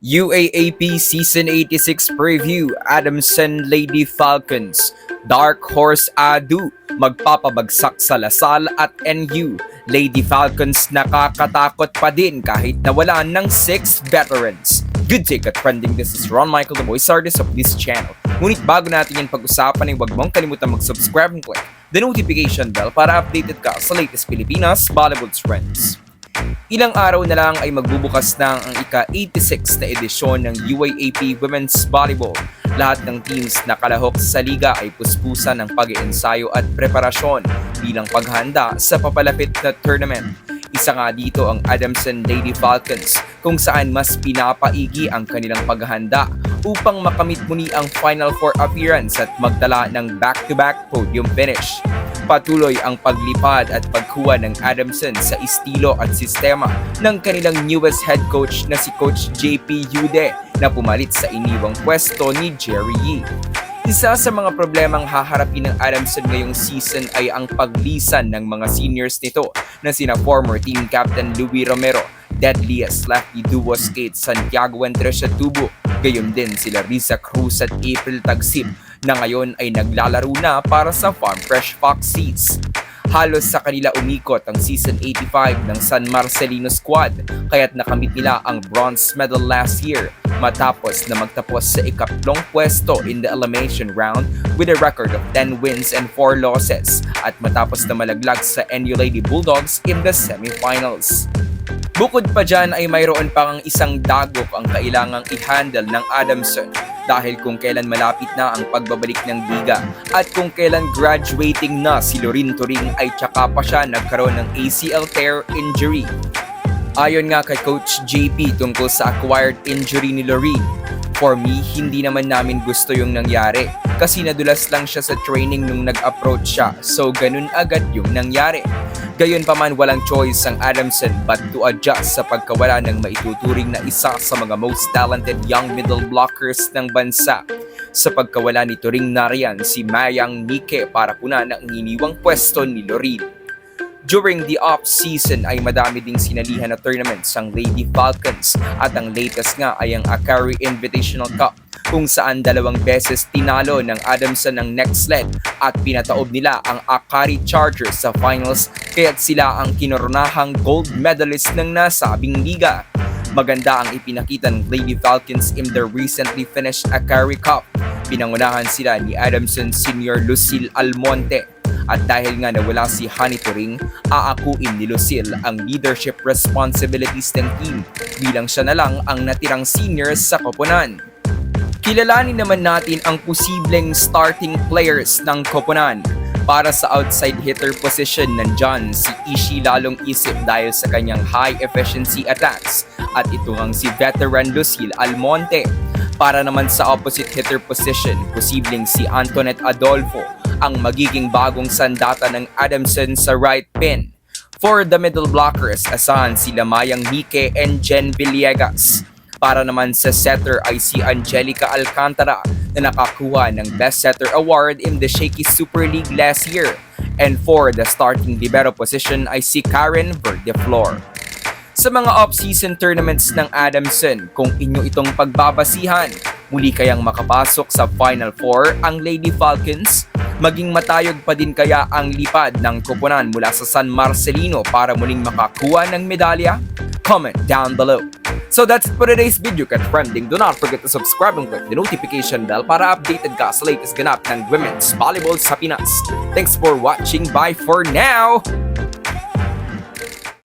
UAAP Season 86 Preview, Adamson Lady Falcons, Dark Horse Adu, magpapabagsak sa Lasal at NU. Lady Falcons nakakatakot pa din kahit nawalan ng 6 veterans. Good day ka-trending, this is Ron Michael, the voice artist of this channel. Ngunit bago natin yan pag-usapan ay huwag mong kalimutan mag-subscribe and click the notification bell para updated ka sa latest Pilipinas Bollywood trends. Ilang araw na lang ay magbubukas na ang ika-86 na edisyon ng UAAP Women's Volleyball. Lahat ng teams na kalahok sa liga ay puspusan ng pag-iensayo at preparasyon bilang paghanda sa papalapit na tournament. Isa nga dito ang Adamson Lady Falcons kung saan mas pinapaigi ang kanilang paghahanda upang makamit muli ang Final Four appearance at magdala ng back-to-back podium finish. Patuloy ang paglipad at pagkuha ng Adamson sa estilo at sistema ng kanilang newest head coach na si Coach JP Yude na pumalit sa iniwang pwesto ni Jerry Yee. Isa sa mga problemang haharapin ng Adamson ngayong season ay ang paglisan ng mga seniors nito na sina former team captain Louie Romero, deadliest lefty duo skate Santiago and Trisha Tubo, gayon din sila Risa Cruz at April Tagsip na ngayon ay naglalaro na para sa Farm Fresh Foxes. Halos sa kanila umikot ang Season 85 ng San Marcelino squad kaya't nakamit nila ang bronze medal last year matapos na magtapos sa ikatlong pwesto in the elimination round with a record of 10 wins and 4 losses at matapos na malaglag sa NU Lady Bulldogs in the semifinals. Bukod pa dyan ay mayroon pang isang dagok ang kailangang i-handle ng Adamson dahil kung kailan malapit na ang pagbabalik ng liga at kung kailan graduating na si Lorin Turing ay tsaka pa siya nagkaroon ng ACL tear injury. Ayon nga kay Coach JP tungkol sa acquired injury ni Lorin, for me, hindi naman namin gusto yung nangyari kasi nadulas lang siya sa training nung nag-approach siya, so ganun agad yung nangyari. Gayon pa man, walang choice ang Adamson but to adjust sa pagkawala ng maituturing na isa sa mga most talented young middle blockers ng bansa. Sa pagkawala ni Turing nariyan si Mayang Nike para punan ang iniwang pwesto ni Lorin. During the off-season ay madami ding sinalihan na tournaments ang Lady Falcons at ang latest nga ay ang Akari Invitational Cup kung saan 2 beses tinalo ng Adamson ang next leg at pinataob nila ang Akari Chargers sa finals kaya't sila ang kinoronahang gold medalist ng nasabing liga. Maganda ang ipinakita ng Lady Falcons in their recently finished Akari Cup. Pinangunahan sila ni Adamson Senior Lucille Almonte. At dahil nga nawala si Honey Turing, aakuin ni Lucille ang leadership responsibilities ng team bilang siya na lang ang natirang senior sa koponan. Kilalanin naman natin ang posibleng starting players ng koponan. Para sa outside hitter position nandyan si Ishi Lalong Isip dahil sa kanyang high efficiency attacks at ito ang si veteran Lucille Almonte. Para naman sa opposite hitter position, posibleng si Antoinette Adolfo ang magiging bagong sandata ng Adamson sa right pin. For the middle blockers, asahan sila Mayang Nike and Jen Villegas. Para naman sa setter ay si Angelica Alcantara na nakakuha ng Best Setter Award in the Shaky Super League last year. And for the starting libero position ay si Karen Verdeflor. Sa mga off-season tournaments ng Adamson, kung inyo itong pagbabasihan, muli kayang makapasok sa Final Four ang Lady Falcons? Maging matayog pa din kaya ang lipad ng koponan mula sa San Marcelino para muling makakuha ng medalya? Comment down below. So that's it for today's video ka-trending. Do not forget to subscribe and click the notification bell para updated ka sa latest ganap ng women's volleyball sa Pinas. Thanks for watching. Bye for now!